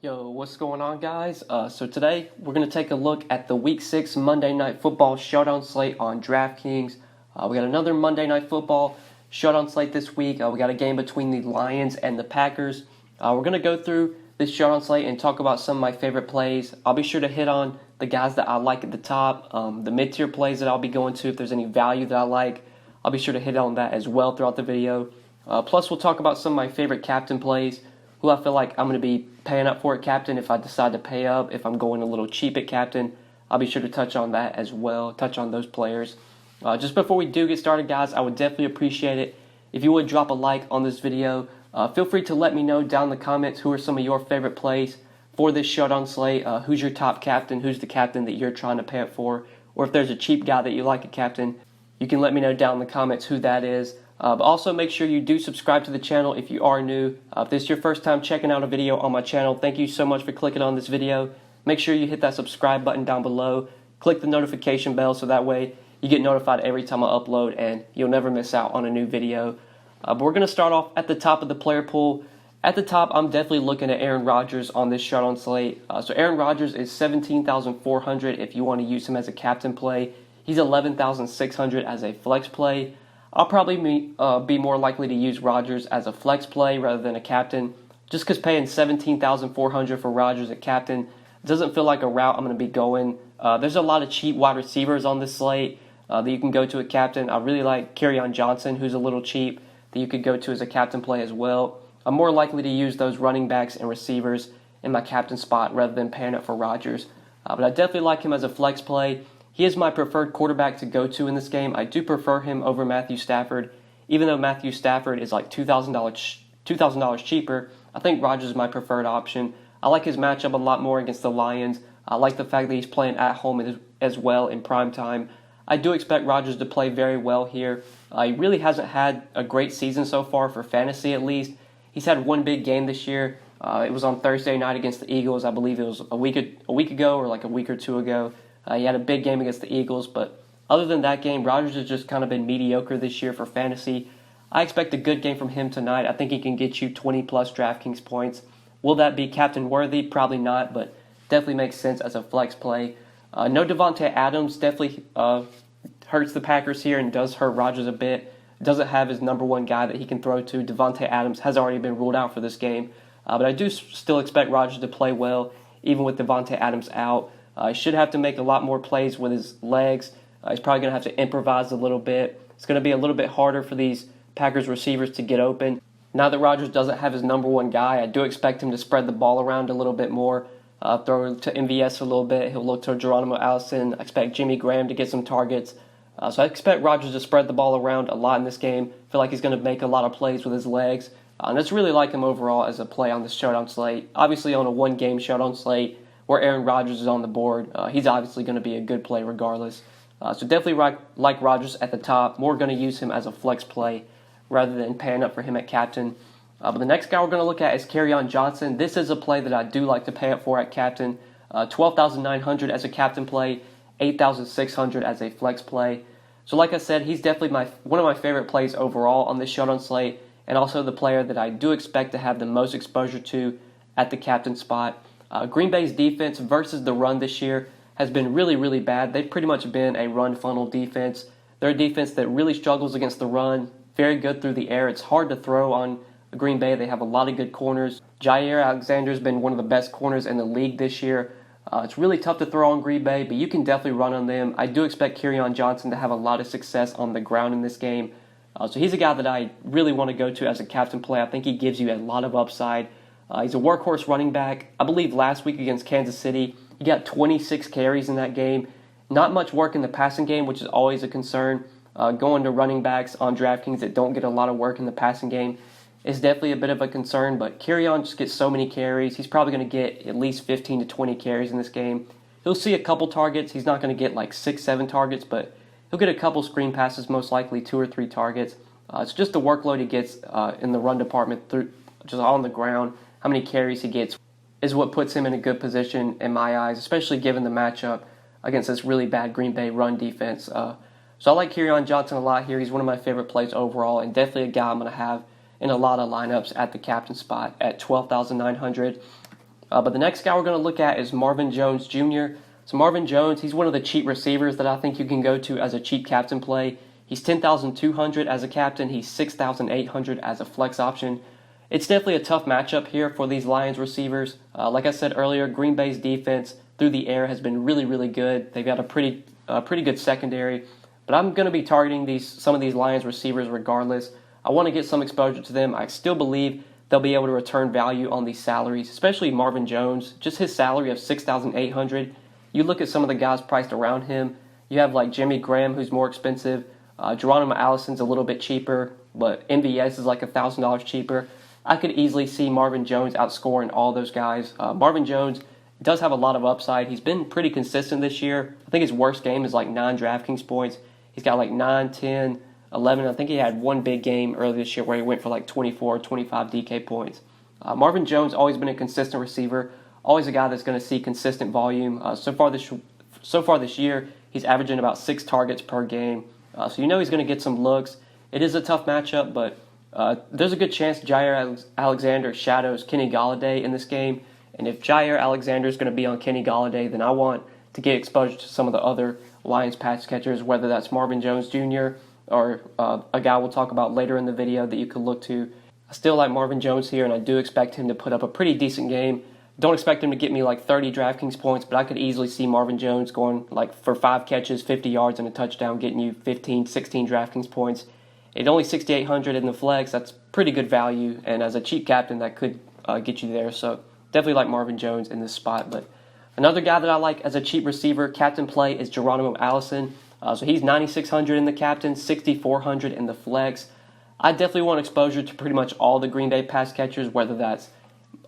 Yo, what's going on, guys? So today we're going to take a look at the Week 6 Monday Night Football Showdown slate on DraftKings. We got another Monday Night Football Showdown slate this week. We got a game between the Lions and the Packers. We're going to go through this Showdown slate and talk about some of my favorite plays. I'll be sure to hit on the guys that I like at the top, the mid-tier plays that I'll be going to. If there's any value that I like, I'll be sure to hit on that as well throughout the video. Plus, we'll talk about some of my favorite captain plays, who I feel like I'm going to be paying up for at captain if I decide to pay up. If I'm going a little cheap at captain, I'll be sure to touch on that as well, touch on those players. Just before we do get started, guys, I would definitely appreciate it if you would drop a like on this video. Feel free to let me know down in the comments who are some of your favorite plays for this showdown slate. Who's your top captain? Who's the captain that you're trying to pay up for? Or if there's a cheap guy that you like at captain, you can let me know down in the comments who that is. But also make sure you do subscribe to the channel if you are new. If this is your first time checking out a video on my channel, thank you so much for clicking on this video. Make sure you hit that subscribe button down below. Click the notification bell so that way you get notified every time I upload and you'll never miss out on a new video. But we're going to start off at the top of the player pool. At the top, I'm definitely looking at Aaron Rodgers on this showdown slate. So Aaron Rodgers is $17,400 if you want to use him as a captain play. He's $11,600 as a flex play. I'll probably be more likely to use Rodgers as a flex play rather than a captain, just because paying $17,400 for Rodgers at captain doesn't feel like a route I'm going to be going. There's a lot of cheap wide receivers on this slate that you can go to at captain. I really like Kerryon Johnson, who's a little cheap, that you could go to as a captain play as well. I'm more likely to use those running backs and receivers in my captain spot rather than paying up for Rodgers. But I definitely like him as a flex play. He is my preferred quarterback to go to in this game. I do prefer him over Matthew Stafford. Even though Matthew Stafford is like $2,000 cheaper, I think Rodgers is my preferred option. I like his matchup a lot more against the Lions. I like the fact that he's playing at home as well in prime time. I do expect Rodgers to play very well here. He really hasn't had a great season so far for fantasy at least. He's had one big game this year. It was on Thursday night against the Eagles. I believe it was a week ago or like a week or two ago. He had a big game against the Eagles, but other than that game, Rodgers has just kind of been mediocre this year for fantasy. I expect a good game from him tonight. I think he can get you 20-plus DraftKings points. Will that be captain worthy? Probably not, but definitely makes sense as a flex play. No Devontae Adams definitely hurts the Packers here and does hurt Rodgers a bit. Doesn't have his number one guy that he can throw to. Devontae Adams has already been ruled out for this game, but I do still expect Rodgers to play well, even with Devontae Adams out. He should have to make a lot more plays with his legs. He's probably going to have to improvise a little bit. It's going to be a little bit harder for these Packers receivers to get open. Now that Rodgers doesn't have his number one guy, I do expect him to spread the ball around a little bit more, throw to MVS a little bit. He'll look to Geronimo Allison. I expect Jimmy Graham to get some targets. So I expect Rodgers to spread the ball around a lot in this game. I feel like he's going to make a lot of plays with his legs. And I just really like him overall as a play on this showdown slate. Obviously on a one-game showdown slate, where Aaron Rodgers is on the board, he's obviously going to be a good play regardless. So definitely like Rodgers at the top. More going to use him as a flex play rather than paying up for him at captain. But the next guy we're going to look at is Kerryon Johnson. This is a play that I do like to pay up for at captain. $12,900 as a captain play, $8,600 as a flex play. So like I said, he's definitely one of my favorite plays overall on this showdown slate, and also the player that I do expect to have the most exposure to at the captain spot. Green Bay's defense versus the run this year has been really, really bad. They've pretty much been a run funnel defense. They're a defense that really struggles against the run, very good through the air. It's hard to throw on Green Bay. They have a lot of good corners. Jair Alexander's been one of the best corners in the league this year. It's really tough to throw on Green Bay, but you can definitely run on them. I do expect Kerryon Johnson to have a lot of success on the ground in this game. So he's a guy that I really want to go to as a captain play. I think he gives you a lot of upside. He's a workhorse running back. I believe last week against Kansas City, he got 26 carries in that game. Not much work in the passing game, which is always a concern. Going to running backs on DraftKings that don't get a lot of work in the passing game is definitely a bit of a concern, but Kerryon just gets so many carries. He's probably going to get at least 15 to 20 carries in this game. He'll see a couple targets. He's not going to get like 6-7 targets, but he'll get a couple screen passes, most likely 2 or 3 targets. It's just the workload he gets in the run department just on the ground. How many carries he gets is what puts him in a good position in my eyes, especially given the matchup against this really bad Green Bay run defense. So I like Kerryon Johnson a lot here. He's one of my favorite plays overall, and definitely a guy I'm going to have in a lot of lineups at the captain spot at $12,900. But the next guy we're going to look at is Marvin Jones Jr. So Marvin Jones, he's one of the cheap receivers that I think you can go to as a cheap captain play. He's 10,200 as a captain. He's 6,800 as a flex option. It's definitely a tough matchup here for these Lions receivers. Like I said earlier, Green Bay's defense through the air has been really, really good. They've got a pretty good secondary. But I'm going to be targeting some of these Lions receivers regardless. I want to get some exposure to them. I still believe they'll be able to return value on these salaries, especially Marvin Jones. Just his salary of $6,800. You look at some of the guys priced around him. You have like Jimmy Graham, who's more expensive. Geronimo Allison's a little bit cheaper, but MVS is like $1,000 cheaper. I could easily see Marvin Jones outscoring all those guys. Marvin Jones does have a lot of upside. He's been pretty consistent this year. I think his worst game is like 9 DraftKings points. He's got like 9, 10, 11. I think he had one big game earlier this year where he went for like 24, 25 DK points. Marvin Jones always been a consistent receiver, always a guy that's going to see consistent volume. So far this year, he's averaging about 6 targets per game. So you know he's going to get some looks. It is a tough matchup, but there's a good chance Jair Alexander shadows Kenny Golladay in this game. And if Jair Alexander is going to be on Kenny Golladay, then I want to get exposure to some of the other Lions pass catchers, whether that's Marvin Jones Jr. or a guy we'll talk about later in the video that you could look to. I still like Marvin Jones here, and I do expect him to put up a pretty decent game. Don't expect him to get me like 30 DraftKings points, but I could easily see Marvin Jones going like for 5 catches, 50 yards, and a touchdown, getting you 15, 16 DraftKings points. At only 6,800 in the flex, that's pretty good value, and as a cheap captain, that could get you there. So definitely like Marvin Jones in this spot. But another guy that I like as a cheap receiver, captain play, is Geronimo Allison. So he's 9,600 in the captain, 6,400 in the flex. I definitely want exposure to pretty much all the Green Bay pass catchers, whether that's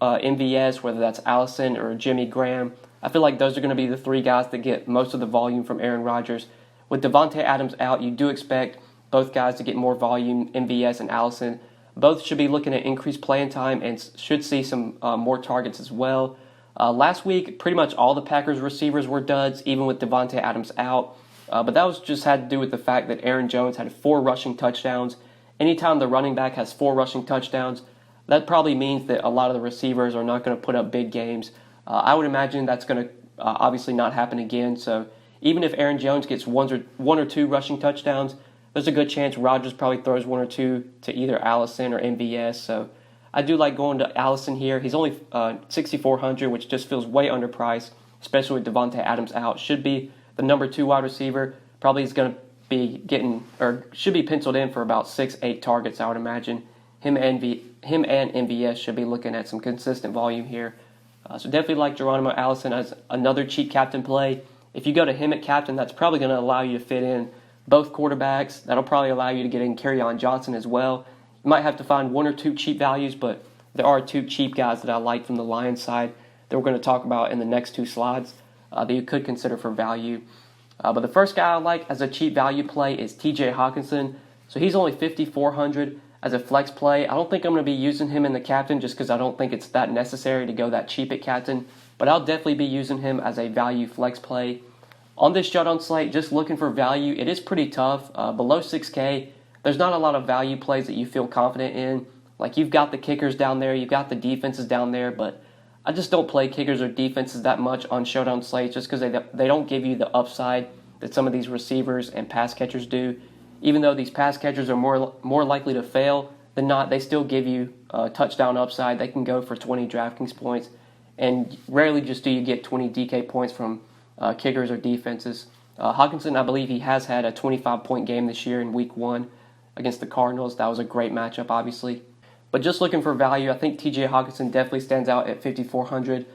MVS, whether that's Allison or Jimmy Graham. I feel like those are going to be the 3 guys that get most of the volume from Aaron Rodgers. With Davante Adams out, you do expect both guys to get more volume, MVS and Allison. Both should be looking at increased playing time and should see some more targets as well. Last week, pretty much all the Packers receivers were duds, even with Davante Adams out. But that was just had to do with the fact that Aaron Jones had 4 rushing touchdowns. Anytime the running back has 4 rushing touchdowns, that probably means that a lot of the receivers are not going to put up big games. I would imagine that's going to obviously not happen again. So even if Aaron Jones gets one or two rushing touchdowns, there's a good chance Rodgers probably throws 1 or 2 to either Allison or MVS. So I do like going to Allison here. He's only 6,400, which just feels way underpriced, especially with Davante Adams out. Should be the number 2 wide receiver. Probably is going to be getting, or should be penciled in for about 6-8 targets, I would imagine. Him and MVS should be looking at some consistent volume here. So definitely like Geronimo Allison as another cheap captain play. If you go to him at captain, that's probably going to allow you to fit in both quarterbacks. That'll probably allow you to get in Kerryon Johnson as well. You might have to find 1 or 2 cheap values, but there are 2 cheap guys that I like from the Lions side that we're going to talk about in the next 2 slides that you could consider for value. But the first guy I like as a cheap value play is TJ Hawkinson. So he's only 5,400 as a flex play. I don't think I'm going to be using him in the captain just because I don't think it's that necessary to go that cheap at captain. But I'll definitely be using him as a value flex play. On this showdown slate, just looking for value, it is pretty tough. Below 6K, there's not a lot of value plays that you feel confident in. Like you've got the kickers down there, you've got the defenses down there, but I just don't play kickers or defenses that much on showdown slates just because they don't give you the upside that some of these receivers and pass catchers do. Even though these pass catchers are more likely to fail than not, they still give you touchdown upside. They can go for 20 DraftKings points, and rarely just do you get 20 DK points from kickers or defenses. Hawkinson, I believe he has had a 25-point game this year in Week 1 against the Cardinals. That was a great matchup, obviously. But just looking for value, I think TJ Hawkinson definitely stands out at 5,400.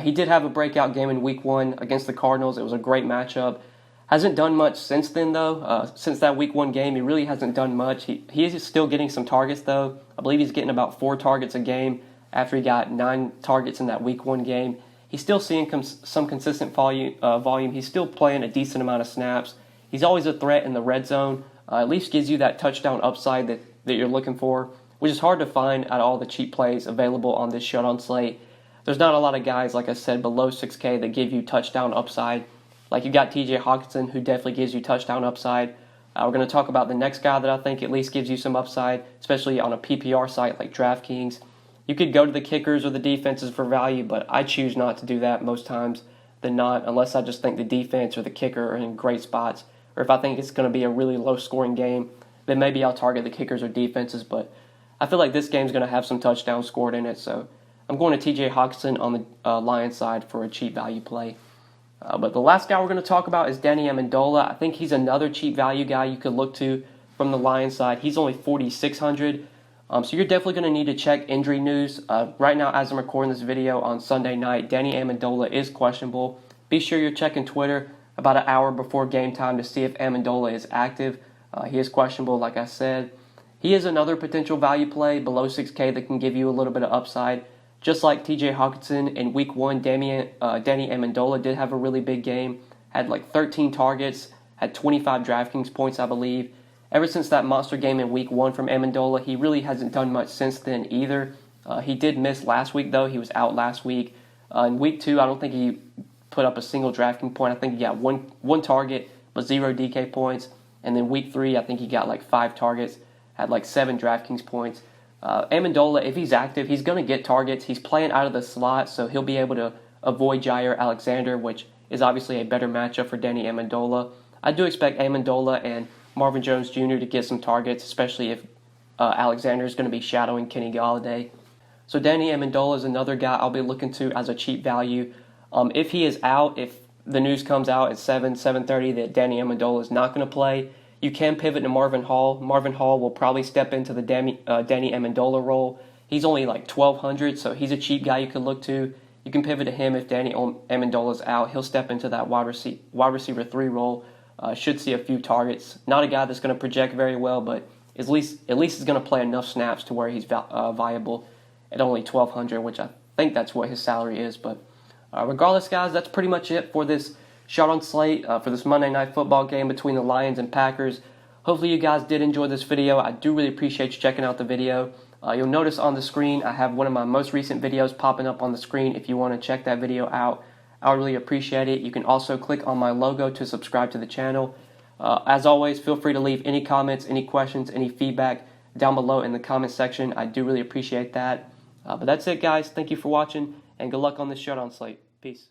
He did have a breakout game in Week 1 against the Cardinals. It was a great matchup. Hasn't done much since then, though. Since that Week 1 game, he really hasn't done much. He is still getting some targets, though. I believe he's getting about 4 targets a game after he got 9 targets in that Week 1 game. He's still seeing some consistent volume. He's still playing a decent amount of snaps. He's always a threat in the red zone. At least gives you that touchdown upside that you're looking for, which is hard to find at all the cheap plays available on this showdown slate. There's not a lot of guys, like I said, below 6K that give you touchdown upside. Like you got TJ Hawkinson, who definitely gives you touchdown upside. We're going to talk about the next guy that I think at least gives you some upside, especially on a PPR site like DraftKings. You could go to the kickers or the defenses for value, but I choose not to do that most times than not, unless I just think the defense or the kicker are in great spots, or if I think it's going to be a really low-scoring game, then maybe I'll target the kickers or defenses. But I feel like this game's going to have some touchdowns scored in it, so I'm going to TJ Hawkinson on the Lions side for a cheap value play. But the last guy we're going to talk about is Danny Amendola. I think he's another cheap value guy you could look to from the Lions side. He's only 4,600. So you're definitely going to need to check injury news. Right now, as I'm recording this video on Sunday night, Danny Amendola is questionable. Be sure you're checking Twitter about an hour before game time to see if Amendola is active. He is questionable, like I said. He is another potential value play below 6K that can give you a little bit of upside. Just like TJ Hawkinson in Week 1, Danny Amendola did have a really big game. Had like 13 targets, had 25 DraftKings points, I believe. Ever since that monster game in Week 1 from Amendola, he really hasn't done much since then either. He did miss last week, though. He was out last week. In Week 2, I don't think he put up a single DraftKings point. I think he got one target, but 0 DK points. And then Week 3, I think he got like 5 targets, had like 7 DraftKings points. Amendola, if he's active, he's going to get targets. He's playing out of the slot, so he'll be able to avoid Jair Alexander, which is obviously a better matchup for Danny Amendola. I do expect Amendola and Marvin Jones Jr. to get some targets, especially if Alexander is going to be shadowing Kenny Golladay. So Danny Amendola is another guy I'll be looking to as a cheap value. If he is out, if the news comes out at 7:30 that Danny Amendola is not going to play, you can pivot to Marvin Hall. Marvin Hall will probably step into the Danny Amendola role. He's only like 1,200, so he's a cheap guy you could look to. You can pivot to him if Danny Amendola is out. He'll step into that wide receiver 3 role. Should see a few targets. Not a guy that's going to project very well, but at least he's going to play enough snaps to where he's viable at only 1,200, which I think that's what his salary is. But regardless, guys, that's pretty much it for this Showdown slate for this Monday Night Football game between the Lions and Packers. Hopefully you guys did enjoy this video. I do really appreciate you checking out the video. You'll notice on the screen I have one of my most recent videos popping up on the screen if you want to check that video out. I would really appreciate it. You can also click on my logo to subscribe to the channel. As always, feel free to leave any comments, any questions, any feedback down below in the comment section. I do really appreciate that. But that's it, guys. Thank you for watching, and good luck on this Showdown slate. Peace.